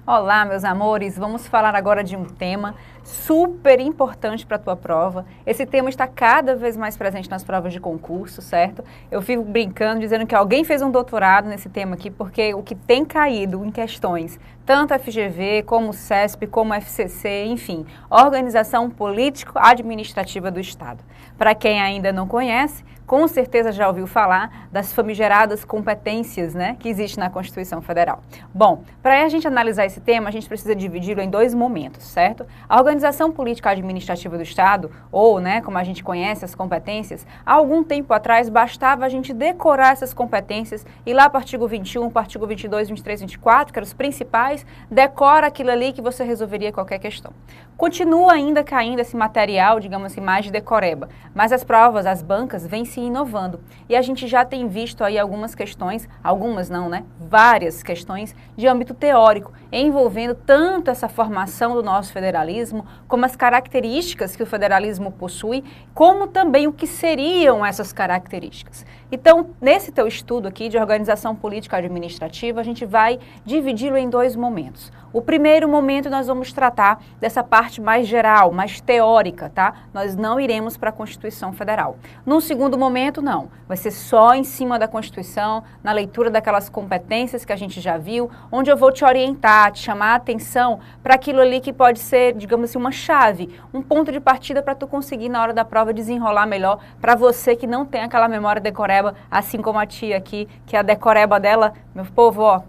Olá, meus amores, vamos falar agora de um tema super importante para a tua prova. Esse tema está cada vez mais presente nas provas de concurso, certo? Eu fico brincando, dizendo que alguém fez um doutorado nesse tema aqui, porque o que tem caído em questões, tanto FGV, como CESP, como FCC, enfim, Organização Político-Administrativa do Estado. Para quem ainda não conhece, com certeza já ouviu falar das famigeradas competências, né, que existe na Constituição Federal. Bom, para a gente analisar esse tema, a gente precisa dividi-lo em dois momentos, certo? A Organização Política Administrativa do Estado, ou, né, como a gente conhece as competências, há algum tempo atrás bastava a gente decorar essas competências e lá para o artigo 21, para o artigo 22, 23, 24, que eram os principais, decora aquilo ali que você resolveria qualquer questão. Continua ainda caindo esse material, digamos assim, mais de decoreba, mas as provas, as bancas, vêm se inovando. E a gente já tem visto aí algumas questões, algumas não, né? Várias questões de âmbito teórico, envolvendo tanto essa formação do nosso federalismo, como as características que o federalismo possui, como também o que seriam essas características. Então, nesse teu estudo aqui de organização política administrativa, a gente vai dividi-lo em dois momentos. O primeiro momento nós vamos tratar dessa parte mais geral, mais teórica, tá? Nós não iremos para a Constituição Federal. No segundo momento, não. Vai ser só em cima da Constituição, na leitura daquelas competências que a gente já viu, onde eu vou te orientar, te chamar a atenção para aquilo ali que pode ser, digamos assim, uma chave, um ponto de partida para tu conseguir na hora da prova desenrolar melhor, para você que não tem aquela memória decoreba, assim como a tia aqui, que a decoreba dela, meu povo, ó,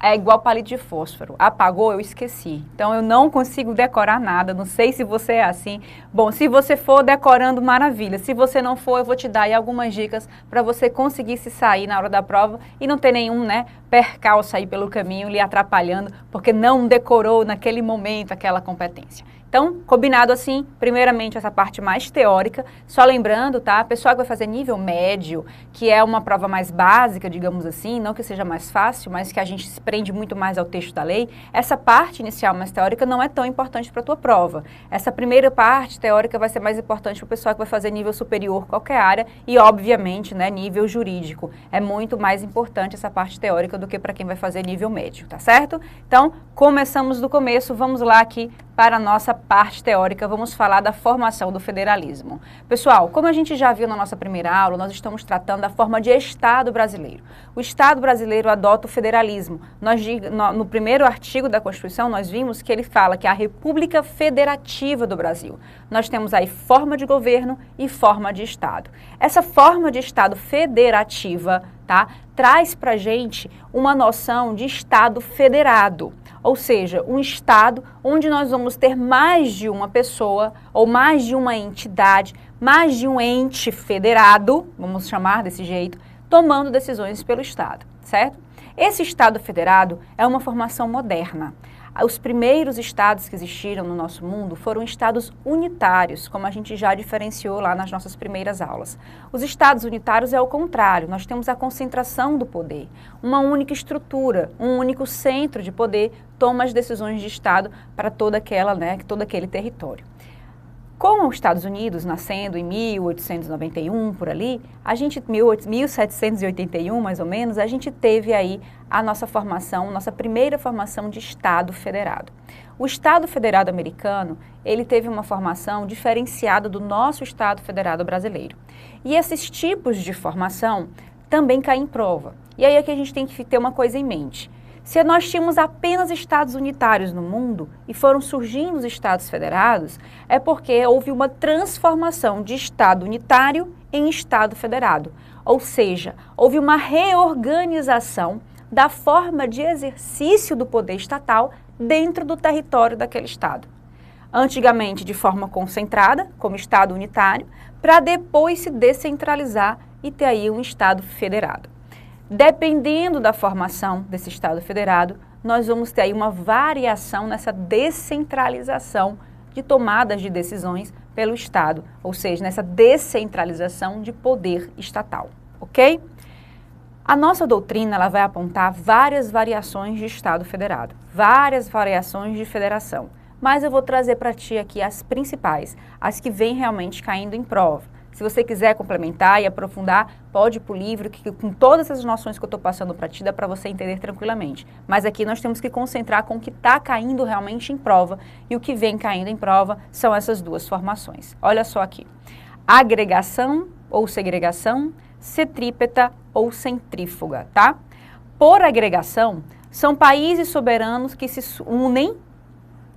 é igual palito de fósforo. Apagou, eu esqueci. Então, eu não consigo decorar nada. Não sei se você é assim. Bom, se você for decorando, maravilha. Se você não for, eu vou te dar aí algumas dicas para você conseguir se sair na hora da prova e não ter nenhum, né, percalço aí pelo caminho lhe atrapalhando, porque não decorou naquele momento aquela competência. Então, combinado assim, primeiramente essa parte mais teórica, só lembrando, tá, pessoal que vai fazer nível médio, que é uma prova mais básica, digamos assim, não que seja mais fácil, mas que a gente se prende muito mais ao texto da lei, essa parte inicial mais teórica não é tão importante para a tua prova. Essa primeira parte teórica vai ser mais importante para o pessoal que vai fazer nível superior, qualquer área, e obviamente, né, nível jurídico. É muito mais importante essa parte teórica do que para quem vai fazer nível médio, tá certo? Então, começamos do começo, vamos lá aqui para a nossa parte teórica, vamos falar da formação do federalismo. Pessoal, como a gente já viu na nossa primeira aula, nós estamos tratando da forma de Estado brasileiro. O Estado brasileiro adota o federalismo. No primeiro artigo da Constituição, nós vimos que ele fala que é a República Federativa do Brasil. Nós temos aí forma de governo e forma de Estado. Essa forma de Estado federativa, tá, traz para a gente uma noção de Estado federado. Ou seja, um Estado onde nós vamos ter mais de uma pessoa ou mais de uma entidade, mais de um ente federado, vamos chamar desse jeito, tomando decisões pelo Estado, certo? Esse Estado federado é uma formação moderna. Os primeiros estados que existiram no nosso mundo foram estados unitários, como a gente já diferenciou lá nas nossas primeiras aulas. Os estados unitários é o contrário, nós temos a concentração do poder, uma única estrutura, um único centro de poder toma as decisões de estado para todo aquele território. Com os Estados Unidos nascendo em 1891, por ali, 1781 mais ou menos, a gente teve aí a nossa formação, nossa primeira formação de Estado federado. O Estado federado americano, ele teve uma formação diferenciada do nosso Estado federado brasileiro. E esses tipos de formação também caem em prova. E aí é que a gente tem que ter uma coisa em mente. Se nós tínhamos apenas estados unitários no mundo e foram surgindo os estados federados, é porque houve uma transformação de estado unitário em estado federado. Ou seja, houve uma reorganização da forma de exercício do poder estatal dentro do território daquele estado. Antigamente de forma concentrada, como estado unitário, para depois se descentralizar e ter aí um estado federado. Dependendo da formação desse Estado federado, nós vamos ter aí uma variação nessa descentralização de tomadas de decisões pelo Estado, ou seja, nessa descentralização de poder estatal, ok? A nossa doutrina ela vai apontar várias variações de Estado federado, várias variações de federação, mas eu vou trazer para ti aqui as principais, as que vêm realmente caindo em prova. Se você quiser complementar e aprofundar, pode ir para o livro, que com todas essas noções que eu estou passando para ti, dá para você entender tranquilamente. Mas aqui nós temos que concentrar com o que está caindo realmente em prova, e o que vem caindo em prova são essas duas formações. Olha só aqui. Agregação ou segregação, centrípeta ou centrífuga, tá? Por agregação, são países soberanos que se unem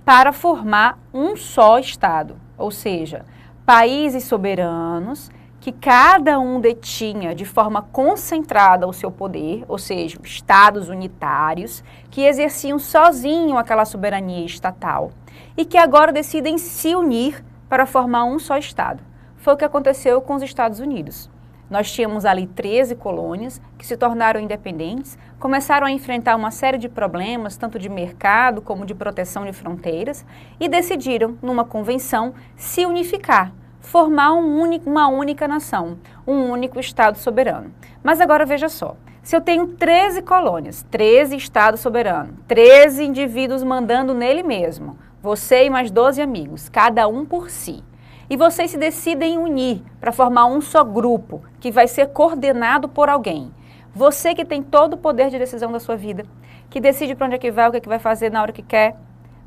para formar um só Estado, ou seja, países soberanos que cada um detinha de forma concentrada o seu poder, ou seja, Estados unitários, que exerciam sozinho aquela soberania estatal e que agora decidem se unir para formar um só Estado. Foi o que aconteceu com os Estados Unidos. Nós tínhamos ali 13 colônias que se tornaram independentes, começaram a enfrentar uma série de problemas, tanto de mercado como de proteção de fronteiras, e decidiram, numa convenção, se unificar, formar uma única nação, um único Estado soberano. Mas agora veja só, se eu tenho 13 colônias, 13 Estados soberanos, 13 indivíduos mandando nele mesmo, você e mais 12 amigos, cada um por si, e vocês se decidem unir para formar um só grupo que vai ser coordenado por alguém. Você que tem todo o poder de decisão da sua vida, que decide para onde é que vai, o que é que vai fazer na hora que quer,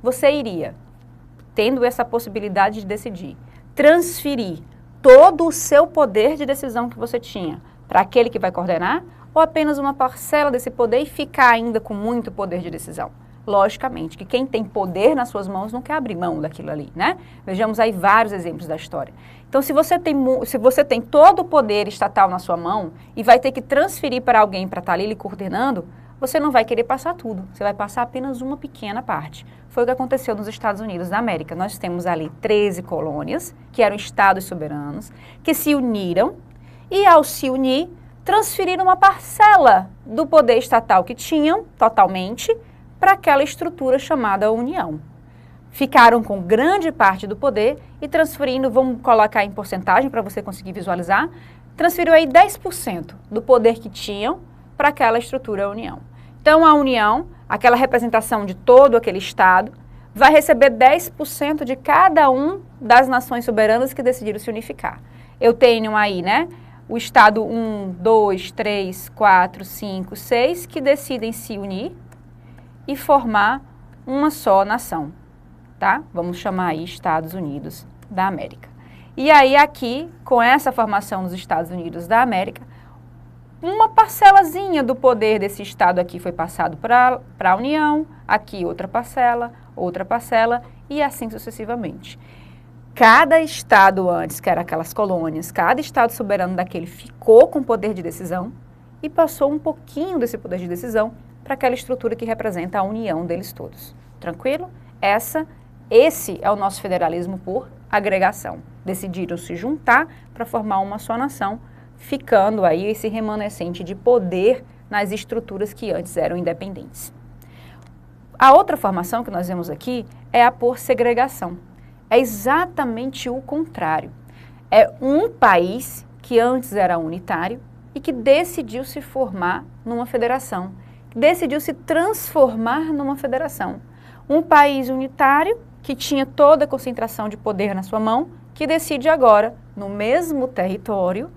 você iria, tendo essa possibilidade de decidir, transferir todo o seu poder de decisão que você tinha para aquele que vai coordenar, ou apenas uma parcela desse poder e ficar ainda com muito poder de decisão? Logicamente, que quem tem poder nas suas mãos não quer abrir mão daquilo ali, né? Vejamos aí vários exemplos da história. Então, se você tem todo o poder estatal na sua mão e vai ter que transferir para alguém para estar ali lhe coordenando, você não vai querer passar tudo, você vai passar apenas uma pequena parte. Foi o que aconteceu nos Estados Unidos da América. Nós temos ali 13 colônias, que eram estados soberanos, que se uniram e, ao se unir, transferiram uma parcela do poder estatal que tinham, totalmente, para aquela estrutura chamada União. Ficaram com grande parte do poder e transferindo, vamos colocar em porcentagem para você conseguir visualizar, transferiu aí 10% do poder que tinham para aquela estrutura União. Então a União, aquela representação de todo aquele Estado, vai receber 10% de cada um das nações soberanas que decidiram se unificar. Eu tenho aí, né, o Estado 1, 2, 3, 4, 5, 6, que decidem se unir e formar uma só nação, tá? Vamos chamar aí Estados Unidos da América. E aí aqui, com essa formação dos Estados Unidos da América, uma parcelazinha do poder desse Estado aqui foi passado para a União, aqui outra parcela e assim sucessivamente. Cada Estado antes, que era aquelas colônias, cada Estado soberano daquele ficou com poder de decisão e passou um pouquinho desse poder de decisão para aquela estrutura que representa a união deles todos. Tranquilo? Esse é o nosso federalismo por agregação. Decidiram se juntar para formar uma só nação, ficando aí esse remanescente de poder nas estruturas que antes eram independentes. A outra formação que nós vemos aqui é a por segregação. É exatamente o contrário. É um país que antes era unitário e que decidiu se formar numa federação, decidiu se transformar numa federação. Um país unitário que tinha toda a concentração de poder na sua mão, que decide agora, no mesmo território,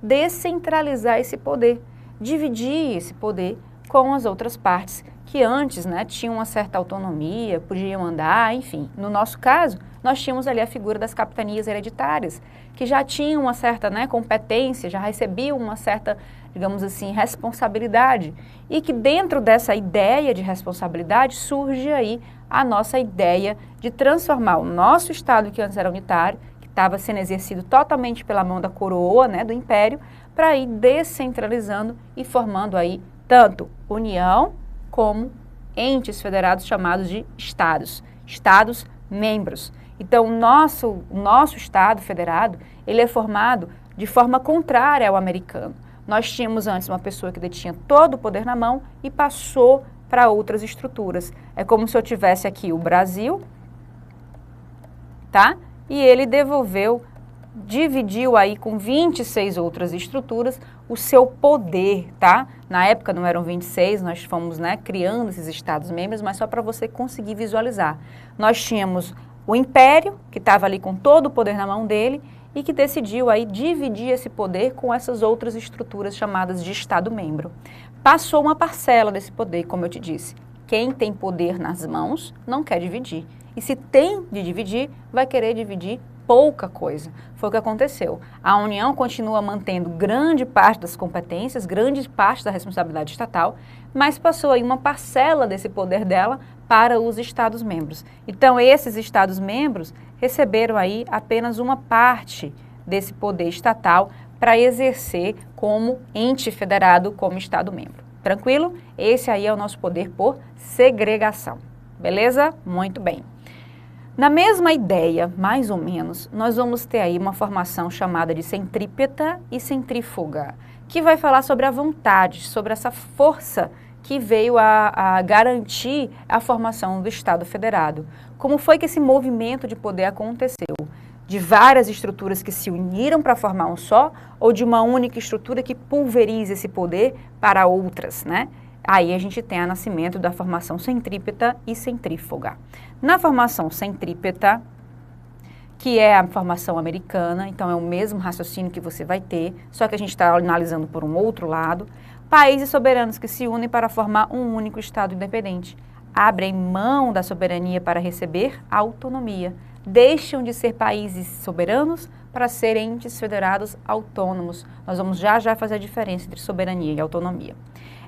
descentralizar esse poder, dividir esse poder com as outras partes que antes, né, tinham uma certa autonomia, podiam andar, enfim. No nosso caso, nós tínhamos ali a figura das capitanias hereditárias, que já tinham uma certa, né, competência, já recebiam uma certa, digamos assim, responsabilidade. E que dentro dessa ideia de responsabilidade surge aí a nossa ideia de transformar o nosso Estado, que antes era unitário, que estava sendo exercido totalmente pela mão da coroa, né, do Império, para ir descentralizando e formando aí tanto União como entes federados chamados de Estados, Estados membros. Então, o nosso Estado federado, ele é formado de forma contrária ao americano. Nós tínhamos antes uma pessoa que detinha todo o poder na mão e passou para outras estruturas. É como se eu tivesse aqui o Brasil, tá? E ele dividiu aí com 26 outras estruturas o seu poder, tá? Na época não eram 26, nós fomos, né, criando esses Estados membros, mas só para você conseguir visualizar. Nós tínhamos o Império, que estava ali com todo o poder na mão dele, e que decidiu aí dividir esse poder com essas outras estruturas chamadas de Estado-membro. Passou uma parcela desse poder, como eu te disse. Quem tem poder nas mãos não quer dividir. E se tem de dividir, vai querer dividir pouca coisa. Foi o que aconteceu. A União continua mantendo grande parte das competências, grande parte da responsabilidade estatal, mas passou aí uma parcela desse poder dela para os Estados-membros. Então, esses Estados-membros receberam aí apenas uma parte desse poder estatal para exercer como ente federado, como Estado-membro. Tranquilo? Esse aí é o nosso poder por segregação. Beleza? Muito bem. Na mesma ideia, mais ou menos, nós vamos ter aí uma formação chamada de centrípeta e centrífuga, que vai falar sobre a vontade, sobre essa força que veio a garantir a formação do Estado Federado. Como foi que esse movimento de poder aconteceu? De várias estruturas que se uniram para formar um só, ou de uma única estrutura que pulveriza esse poder para outras, né? Aí a gente tem o nascimento da formação centrípeta e centrífuga. Na formação centrípeta, que é a formação americana, então é o mesmo raciocínio que você vai ter, só que a gente está analisando por um outro lado, países soberanos que se unem para formar um único Estado independente, abrem mão da soberania para receber a autonomia, deixam de ser países soberanos para serem entes federados autônomos. Nós vamos já fazer a diferença entre soberania e autonomia.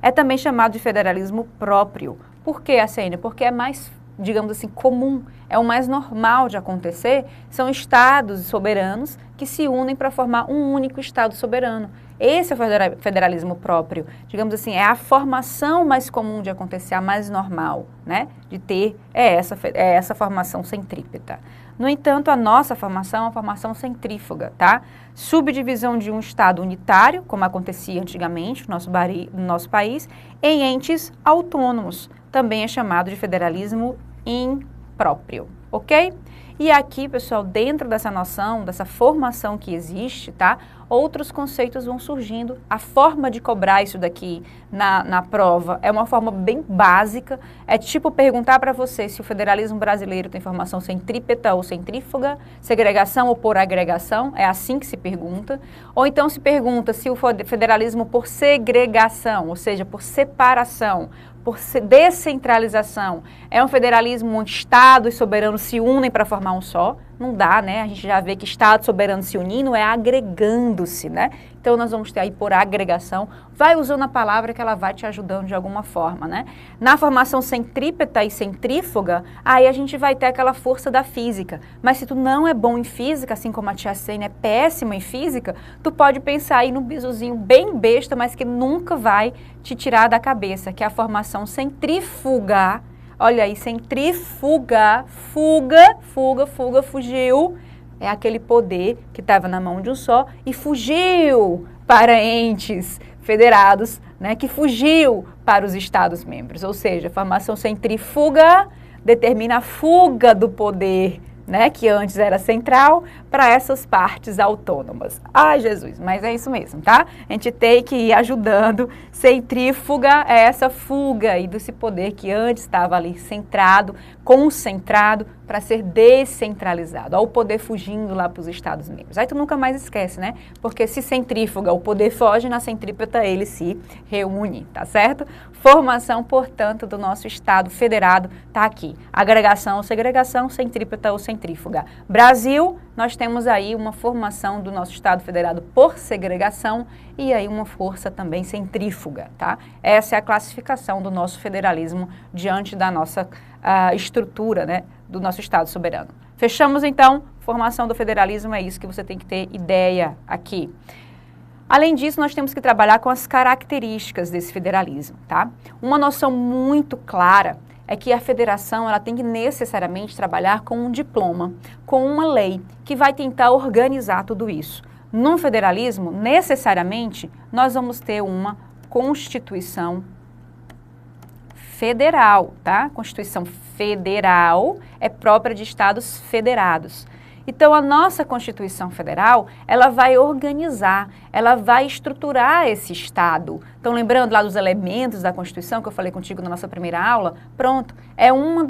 É também chamado de federalismo próprio. Por que, Arsênia? Porque é mais, digamos assim, comum, é o mais normal de acontecer, são estados soberanos que se unem para formar um único estado soberano. Esse é o federalismo próprio, digamos assim, é a formação mais comum de acontecer, a mais normal, né, de ter, essa formação centrípeta. No entanto, a nossa formação é uma formação centrífuga, tá? Subdivisão de um estado unitário, como acontecia antigamente no nosso país, em entes autônomos, também é chamado de federalismo impróprio, ok? E aqui, pessoal, dentro dessa noção, dessa formação que existe, tá? Outros conceitos vão surgindo. A forma de cobrar isso daqui na prova é uma forma bem básica. É tipo perguntar para você se o federalismo brasileiro tem formação centrípeta ou centrífuga, segregação ou por agregação, é assim que se pergunta. Ou então se pergunta se o federalismo por segregação, ou seja, por separação, por descentralização, é um federalismo onde estados soberanos se unem para formar um só. Não dá, né? A gente já vê que estados soberanos se unindo é agregando-se, né? Então, nós vamos ter aí por agregação. Vai usando a palavra que ela vai te ajudando de alguma forma, né? Na formação centrípeta e centrífuga, aí a gente vai ter aquela força da física. Mas se tu não é bom em física, assim como a tia Sênia é péssima em física, tu pode pensar aí num bisuzinho bem besta, mas que nunca vai te tirar da cabeça, que é a formação centrífuga. Olha aí, centrífuga, fugiu, é aquele poder que estava na mão de um só e fugiu para entes federados, né, que fugiu para os Estados-membros. Ou seja, a formação centrífuga determina a fuga do poder, né, que antes era central, para essas partes autônomas. Ai, Jesus, mas é isso mesmo, tá? A gente tem que ir ajudando. Centrífuga é essa fuga aí desse poder que antes estava ali centrado, concentrado, para ser descentralizado. Olha o poder fugindo lá para os Estados-membros. Aí tu nunca mais esquece, né? Porque se centrífuga, o poder foge, na centrípeta ele se reúne, tá certo? Formação, portanto, do nosso Estado federado tá aqui. Agregação ou segregação, centrípeta ou centrífuga. Brasil, nós temos aí uma formação do nosso Estado federado por segregação e aí uma força também centrífuga, tá? Essa é a classificação do nosso federalismo diante da nossa estrutura, né, do nosso Estado soberano. Fechamos, então? Formação do federalismo é isso que você tem que ter ideia aqui. Além disso, nós temos que trabalhar com as características desse federalismo, tá? Uma noção muito clara é que a federação ela tem que necessariamente trabalhar com um diploma, com uma lei que vai tentar organizar tudo isso. No federalismo, necessariamente, nós vamos ter uma Constituição Federal, tá? Constituição Federal é própria de Estados federados. Então, a nossa Constituição Federal, ela vai organizar, ela vai estruturar esse Estado. Então, lembrando lá dos elementos da Constituição, que eu falei contigo na nossa primeira aula, pronto, é um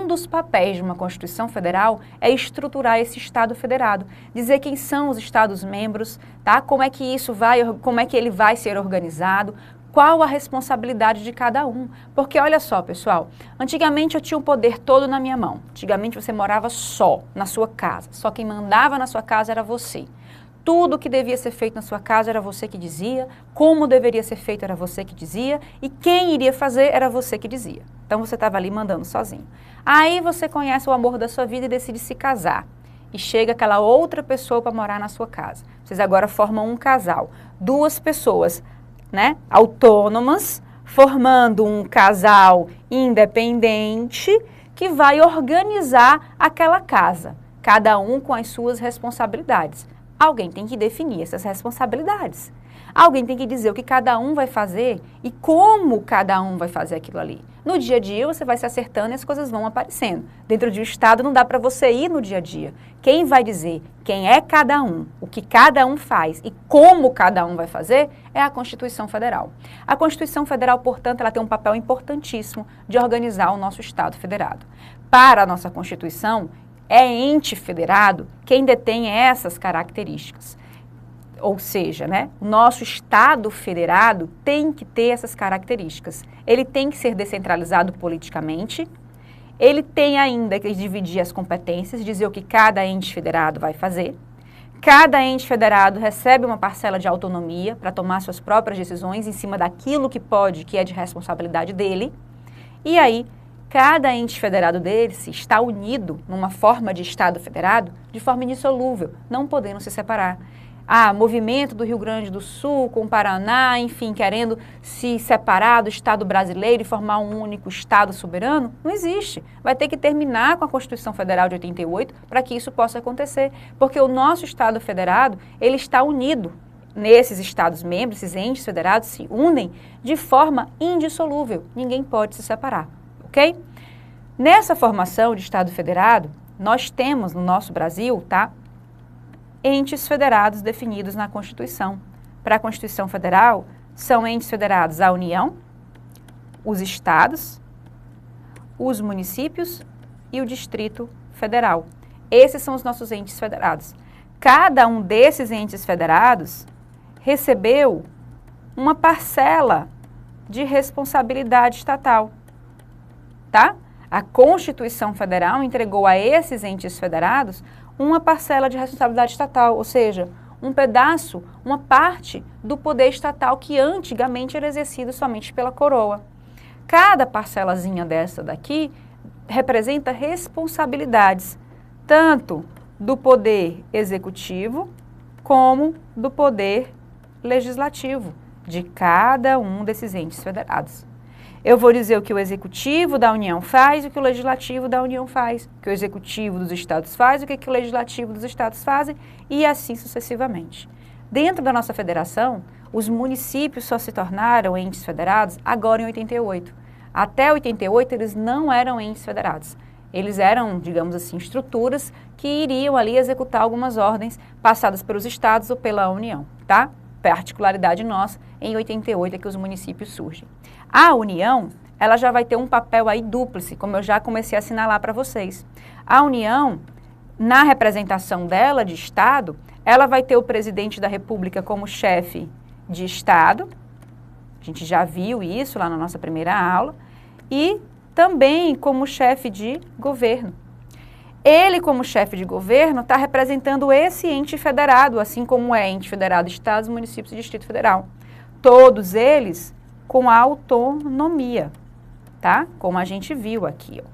dos papéis de uma Constituição Federal é estruturar esse Estado federado, dizer quem são os Estados-membros, tá? Como é que ele vai ser organizado, qual a responsabilidade de cada um. Porque olha só, pessoal, antigamente eu tinha o poder todo na minha mão. Antigamente você morava só na sua casa. Só quem mandava na sua casa era você. Tudo que devia ser feito na sua casa era você que dizia, como deveria ser feito era você que dizia, e quem iria fazer era você que dizia. Então você estava ali mandando sozinho. Aí você conhece o amor da sua vida e decide se casar. E chega aquela outra pessoa para morar na sua casa. Vocês agora formam um casal. Duas pessoas, né, autônomas, formando um casal independente que vai organizar aquela casa, cada um com as suas responsabilidades. Alguém tem que definir essas responsabilidades. Alguém tem que dizer o que cada um vai fazer e como cada um vai fazer aquilo ali. No dia a dia você vai se acertando e as coisas vão aparecendo. Dentro de um Estado não dá para você ir no dia a dia. Quem vai dizer quem é cada um, o que cada um faz e como cada um vai fazer é a Constituição Federal. A Constituição Federal, portanto, ela tem um papel importantíssimo de organizar o nosso Estado federado. Para a nossa Constituição, é ente federado quem detém essas características. Ou seja, né, o nosso Estado federado tem que ter essas características. Ele tem que ser descentralizado politicamente, ele tem ainda que dividir as competências, dizer o que cada ente federado vai fazer. Cada ente federado recebe uma parcela de autonomia para tomar suas próprias decisões em cima daquilo que pode, que é de responsabilidade dele. E aí, cada ente federado desse está unido numa forma de Estado federado de forma indissolúvel, não podendo se separar. Movimento do Rio Grande do Sul com o Paraná, enfim, querendo se separar do Estado brasileiro e formar um único Estado soberano, não existe. Vai ter que terminar com a Constituição Federal de 88 para que isso possa acontecer, porque o nosso Estado federado, ele está unido. Nesses Estados-membros, esses entes federados se unem de forma indissolúvel, ninguém pode se separar, ok? Nessa formação de Estado federado, nós temos no nosso Brasil, tá? Entes federados definidos na Constituição. Para a Constituição Federal, são entes federados a União, os estados, os municípios e o Distrito Federal. Esses são os nossos entes federados. Cada um desses entes federados recebeu uma parcela de responsabilidade estatal, tá? A Constituição Federal entregou a esses entes federados uma parcela de responsabilidade estatal, ou seja, um pedaço, uma parte do poder estatal que antigamente era exercido somente pela coroa. Cada parcelazinha dessa daqui representa responsabilidades, tanto do poder executivo como do poder legislativo, de cada um desses entes federados. Eu vou dizer o que o executivo da União faz e o que o legislativo da União faz, o que o executivo dos estados faz e o que o legislativo dos estados fazem e assim sucessivamente. Dentro da nossa federação, os municípios só se tornaram entes federados agora em 88. Até 88 eles não eram entes federados. Eles eram, digamos assim, estruturas que iriam ali executar algumas ordens passadas pelos estados ou pela União, tá? Particularidade nossa, em 88 é que os municípios surgem. A União, ela já vai ter um papel aí dúplice, como eu já comecei a assinalar para vocês. A União, na representação dela de Estado, ela vai ter o presidente da República como chefe de Estado, a gente já viu isso lá na nossa primeira aula, e também como chefe de governo. Ele, como chefe de governo, está representando esse ente federado, assim como é ente federado Estados, municípios e Distrito Federal. Todos eles com autonomia, tá? Como a gente viu aqui, ó.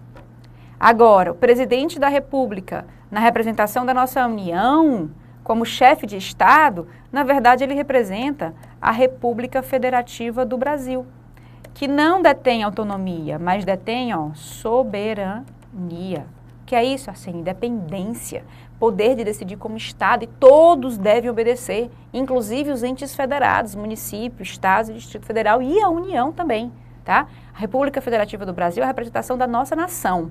Agora, o presidente da República, na representação da nossa União, como chefe de Estado, na verdade ele representa a República Federativa do Brasil, que não detém autonomia, mas detém, ó, soberania. Que é isso? Assim, independência, poder de decidir como Estado, e todos devem obedecer, inclusive os entes federados, municípios, estados e Distrito Federal e a União também, tá? A República Federativa do Brasil é a representação da nossa nação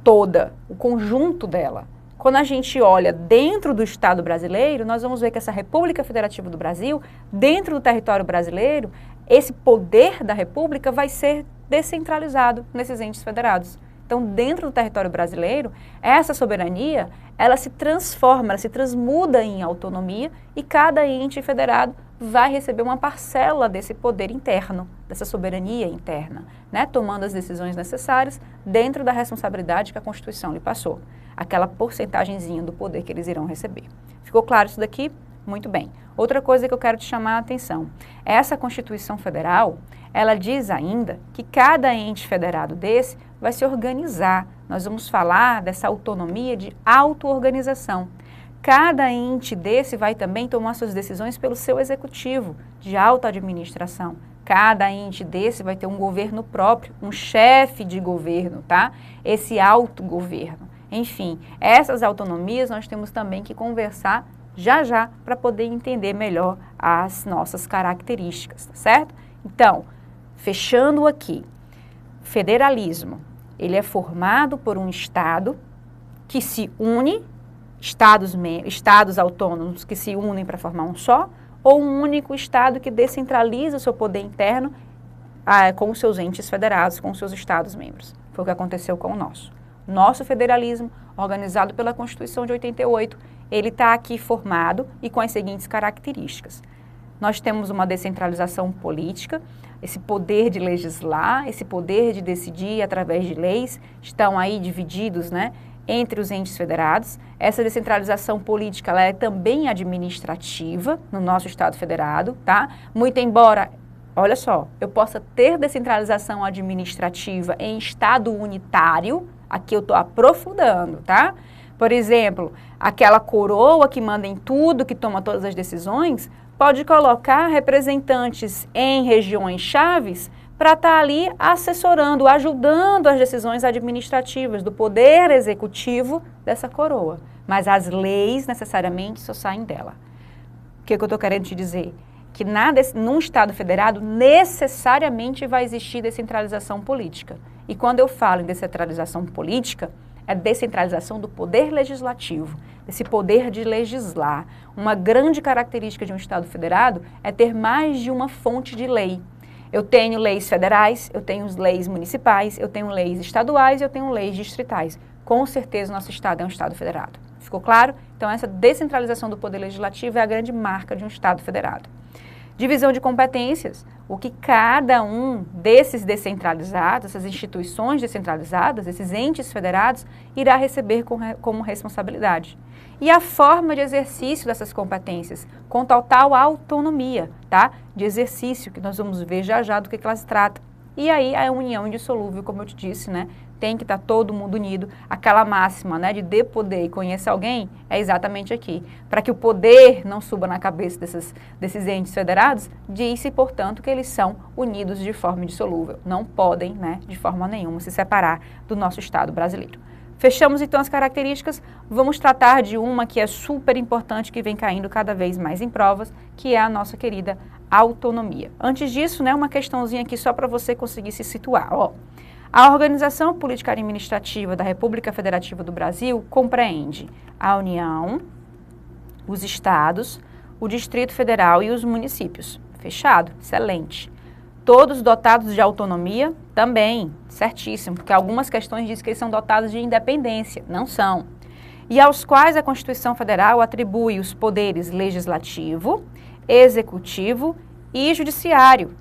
toda, o conjunto dela, quando a gente olha dentro do Estado brasileiro, nós vamos ver que essa República Federativa do Brasil, dentro do território brasileiro, esse poder da República vai ser descentralizado nesses entes federados. Então, dentro do território brasileiro, essa soberania, ela se transforma, ela se transmuda em autonomia e cada ente federado vai receber uma parcela desse poder interno, dessa soberania interna, né? Tomando as decisões necessárias dentro da responsabilidade que a Constituição lhe passou, aquela porcentagenzinha do poder que eles irão receber. Ficou claro isso daqui? Muito bem. Outra coisa que eu quero te chamar a atenção, essa Constituição Federal, ela diz ainda que cada ente federado desse vai se organizar. Nós vamos falar dessa autonomia de auto-organização. Cada ente desse vai também tomar suas decisões pelo seu executivo, de auto-administração. Cada ente desse vai ter um governo próprio, um chefe de governo, tá? Esse autogoverno. Enfim, essas autonomias nós temos também que conversar já para poder entender melhor as nossas características, tá certo? Então, fechando aqui, federalismo, ele é formado por um Estado que se une, estados autônomos que se unem para formar um só, ou um único Estado que descentraliza o seu poder interno com os seus entes federados, com os seus Estados membros. Foi o que aconteceu com o nosso. Nosso federalismo, organizado pela Constituição de 88, ele está aqui formado e com as seguintes características. Nós temos uma descentralização política, esse poder de legislar, esse poder de decidir através de leis, estão aí divididos, né, entre os entes federados. Essa descentralização política, ela é também administrativa no nosso Estado federado, tá? Muito embora, olha só, eu possa ter descentralização administrativa em Estado unitário, aqui eu estou aprofundando, tá? Por exemplo, aquela coroa que manda em tudo, que toma todas as decisões, pode colocar representantes em regiões chaves para estar ali assessorando, ajudando as decisões administrativas do poder executivo dessa coroa. Mas as leis necessariamente só saem dela. O que eu estou querendo te dizer? Que num Estado federado necessariamente vai existir descentralização política. E quando eu falo em descentralização política, é descentralização do poder legislativo, esse poder de legislar. Uma grande característica de um Estado federado é ter mais de uma fonte de lei. Eu tenho leis federais, eu tenho leis municipais, eu tenho leis estaduais e eu tenho leis distritais. Com certeza o nosso Estado é um Estado federado. Ficou claro? Então essa descentralização do poder legislativo é a grande marca de um Estado federado. Divisão de competências, o que cada um desses descentralizados, essas instituições descentralizadas, esses entes federados, irá receber como responsabilidade. E a forma de exercício dessas competências, com total autonomia, tá? De exercício, que nós vamos ver já do que elas tratam. E aí a união indissolúvel, como eu te disse, né? Tem que estar todo mundo unido. Aquela máxima, né, de dê poder e conheça alguém, é exatamente aqui. Para que o poder não suba na cabeça desses entes federados, diz-se, portanto, que eles são unidos de forma indissolúvel. Não podem, né, de forma nenhuma, se separar do nosso Estado brasileiro. Fechamos então as características, vamos tratar de uma que é super importante, que vem caindo cada vez mais em provas, que é a nossa querida autonomia. Antes disso, né, uma questãozinha aqui só para você conseguir se situar. Ó, a Organização Política Administrativa da República Federativa do Brasil compreende a União, os Estados, o Distrito Federal e os municípios. Fechado? Excelente. Todos dotados de autonomia? Também, certíssimo, porque algumas questões dizem que eles são dotados de independência. Não são. E aos quais a Constituição Federal atribui os poderes legislativo, executivo e judiciário.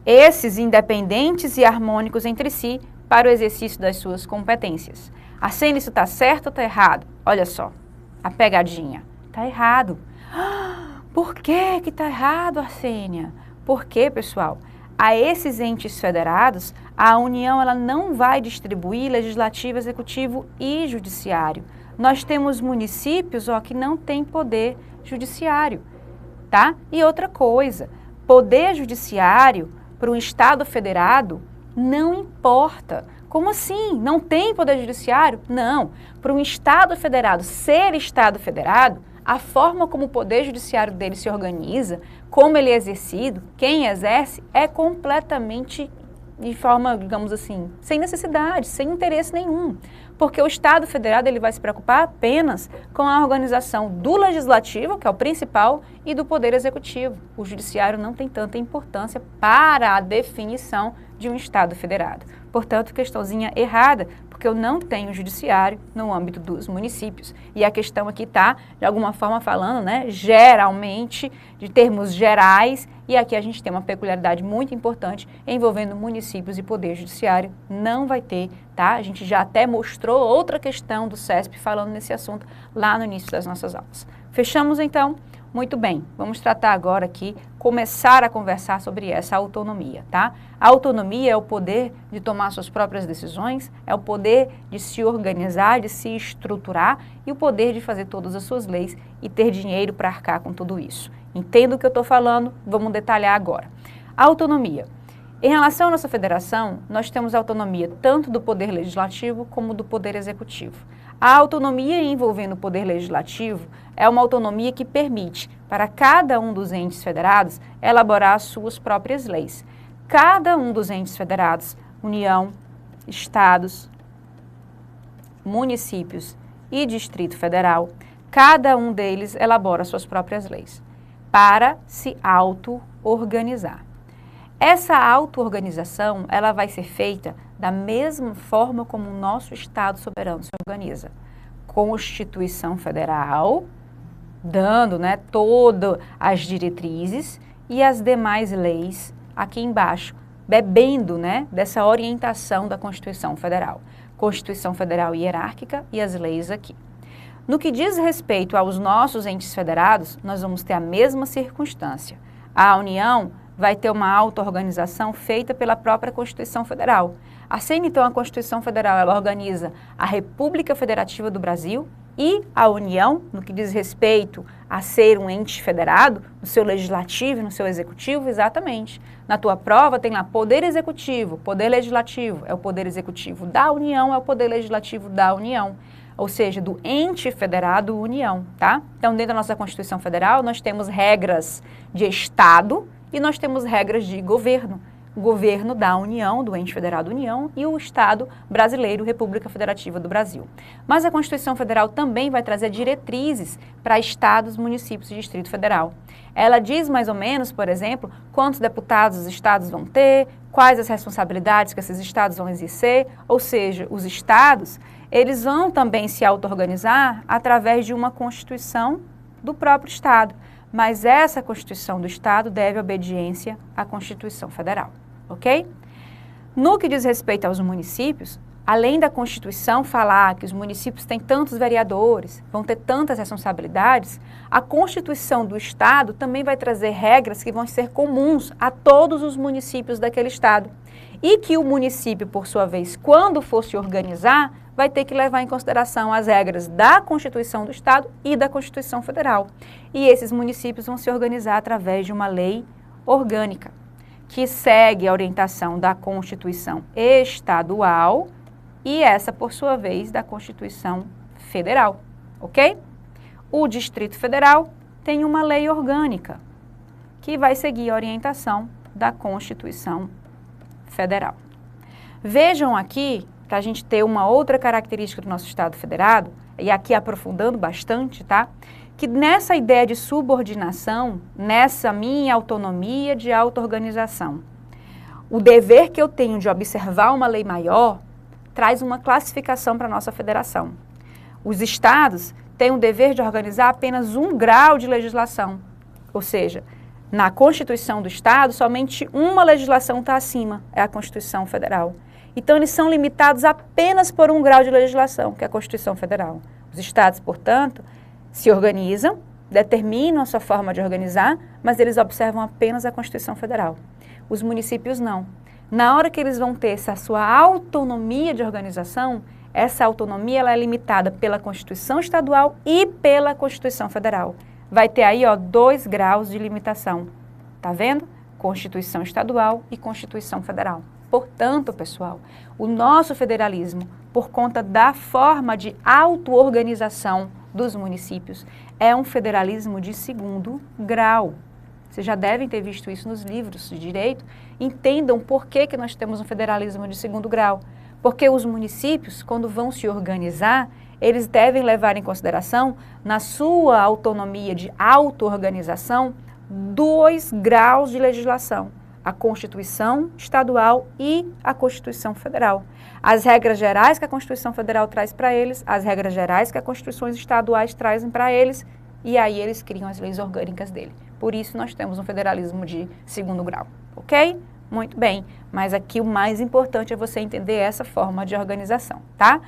Esses independentes e harmônicos entre si para o exercício das suas competências. Arsênia, isso está certo ou está errado? Olha só, a pegadinha. Está errado. Por que está errado, Arsênia? Porque, pessoal, a esses entes federados, a União ela não vai distribuir legislativo, executivo e judiciário. Nós temos municípios que não têm poder judiciário, tá? E outra coisa, poder judiciário para um Estado federado não importa. Como assim? Não tem poder judiciário? Não. Para um Estado federado ser Estado federado, a forma como o poder judiciário dele se organiza, como ele é exercido, quem exerce, é completamente de forma, digamos assim, sem necessidade, sem interesse nenhum. Porque o Estado federado ele vai se preocupar apenas com a organização do legislativo, que é o principal, e do poder executivo. O judiciário não tem tanta importância para a definição de um Estado federado. Portanto, questãozinha errada, porque eu não tenho judiciário no âmbito dos municípios. E a questão aqui está, de alguma forma, falando, né, geralmente, de termos gerais, e aqui a gente tem uma peculiaridade muito importante envolvendo municípios e poder judiciário. Não vai ter, tá? A gente já até mostrou outra questão do CESP falando nesse assunto lá no início das nossas aulas. Fechamos, então? Muito bem, vamos tratar agora aqui, começar a conversar sobre essa autonomia, tá? A autonomia é o poder de tomar suas próprias decisões, é o poder de se organizar, de se estruturar e o poder de fazer todas as suas leis e ter dinheiro para arcar com tudo isso. Entenda o que eu estou falando? Vamos detalhar agora. A autonomia. Em relação à nossa federação, nós temos autonomia tanto do poder legislativo como do poder executivo. A autonomia envolvendo o poder legislativo é uma autonomia que permite para cada um dos entes federados elaborar as suas próprias leis. Cada um dos entes federados, União, Estados, municípios e Distrito Federal, cada um deles elabora suas próprias leis para se auto-organizar. Essa auto-organização, ela vai ser feita da mesma forma como o nosso Estado soberano se organiza. Constituição Federal, dando, né, todas as diretrizes e as demais leis aqui embaixo, bebendo, né, dessa orientação da Constituição Federal. Constituição Federal hierárquica e as leis aqui. No que diz respeito aos nossos entes federados, nós vamos ter a mesma circunstância. A União vai ter uma auto-organização feita pela própria Constituição Federal. Assim, então, a Constituição Federal, ela organiza a República Federativa do Brasil e a União, no que diz respeito a ser um ente federado, no seu legislativo e no seu executivo, exatamente. Na tua prova tem lá poder executivo, poder legislativo, é o poder executivo da União, é o poder legislativo da União. Ou seja, do ente federado União, tá? Então, dentro da nossa Constituição Federal, nós temos regras de Estado e nós temos regras de governo. O governo da União, do ente federado União, e o Estado brasileiro, República Federativa do Brasil. Mas a Constituição Federal também vai trazer diretrizes para estados, municípios e Distrito Federal. Ela diz mais ou menos, por exemplo, quantos deputados os estados vão ter, quais as responsabilidades que esses estados vão exercer, ou seja, os estados, eles vão também se auto-organizar através de uma Constituição do próprio Estado. Mas essa Constituição do Estado deve obediência à Constituição Federal, ok? No que diz respeito aos municípios, além da Constituição falar que os municípios têm tantos vereadores, vão ter tantas responsabilidades, a Constituição do Estado também vai trazer regras que vão ser comuns a todos os municípios daquele Estado. E que o município, por sua vez, quando for se organizar, vai ter que levar em consideração as regras da Constituição do Estado e da Constituição Federal. E esses municípios vão se organizar através de uma lei orgânica, que segue a orientação da Constituição Estadual e essa, por sua vez, da Constituição Federal, ok? O Distrito Federal tem uma lei orgânica, que vai seguir a orientação da Constituição Federal. Vejam aqui, para a gente ter uma outra característica do nosso Estado federado, e aqui aprofundando bastante, tá? Que nessa ideia de subordinação, nessa minha autonomia de auto-organização, o dever que eu tenho de observar uma lei maior traz uma classificação para a nossa federação. Os estados têm o dever de organizar apenas 1 grau de legislação, ou seja, na Constituição do Estado, somente uma legislação está acima, é a Constituição Federal. Então, eles são limitados apenas por 1 grau de legislação, que é a Constituição Federal. Os estados, portanto, se organizam, determinam a sua forma de organizar, mas eles observam apenas a Constituição Federal. Os municípios não. Na hora que eles vão ter essa sua autonomia de organização, essa autonomia ela é limitada pela Constituição Estadual e pela Constituição Federal. Vai ter aí 2 graus de limitação. Tá vendo? Constituição Estadual e Constituição Federal. Portanto, pessoal, o nosso federalismo, por conta da forma de auto-organização dos municípios, é um federalismo de 2º grau. Vocês já devem ter visto isso nos livros de direito. Entendam por que nós temos um federalismo de 2º grau. Porque os municípios, quando vão se organizar, eles devem levar em consideração, na sua autonomia de auto-organização, 2 graus de legislação: a Constituição Estadual e a Constituição Federal. As regras gerais que a Constituição Federal traz para eles, as regras gerais que as Constituições estaduais trazem para eles, e aí eles criam as leis orgânicas dele. Por isso nós temos um federalismo de 2º grau, ok? Muito bem, mas aqui o mais importante é você entender essa forma de organização, tá?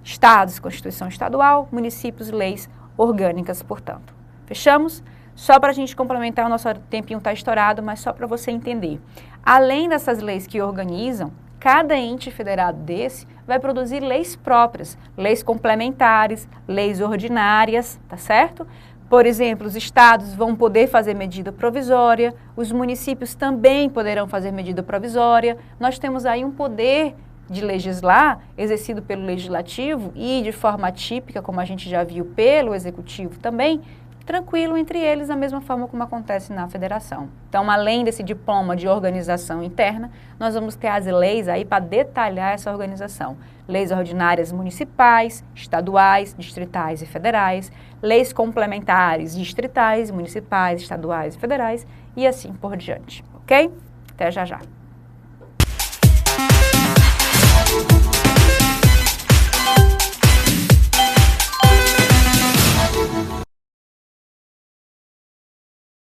Estados, Constituição Estadual, municípios, leis orgânicas, portanto. Fechamos? Só para a gente complementar, o nosso tempinho está estourado, mas só para você entender. Além dessas leis que organizam, cada ente federado desse vai produzir leis próprias, leis complementares, leis ordinárias, tá certo? Por exemplo, os estados vão poder fazer medida provisória, os municípios também poderão fazer medida provisória. Nós temos aí um poder de legislar exercido pelo legislativo e de forma atípica, como a gente já viu, pelo executivo também, tranquilo entre eles, da mesma forma como acontece na federação. Então, além desse diploma de organização interna, nós vamos ter as leis aí para detalhar essa organização. Leis ordinárias municipais, estaduais, distritais e federais, leis complementares distritais, municipais, estaduais e federais, e assim por diante, ok? Até já já.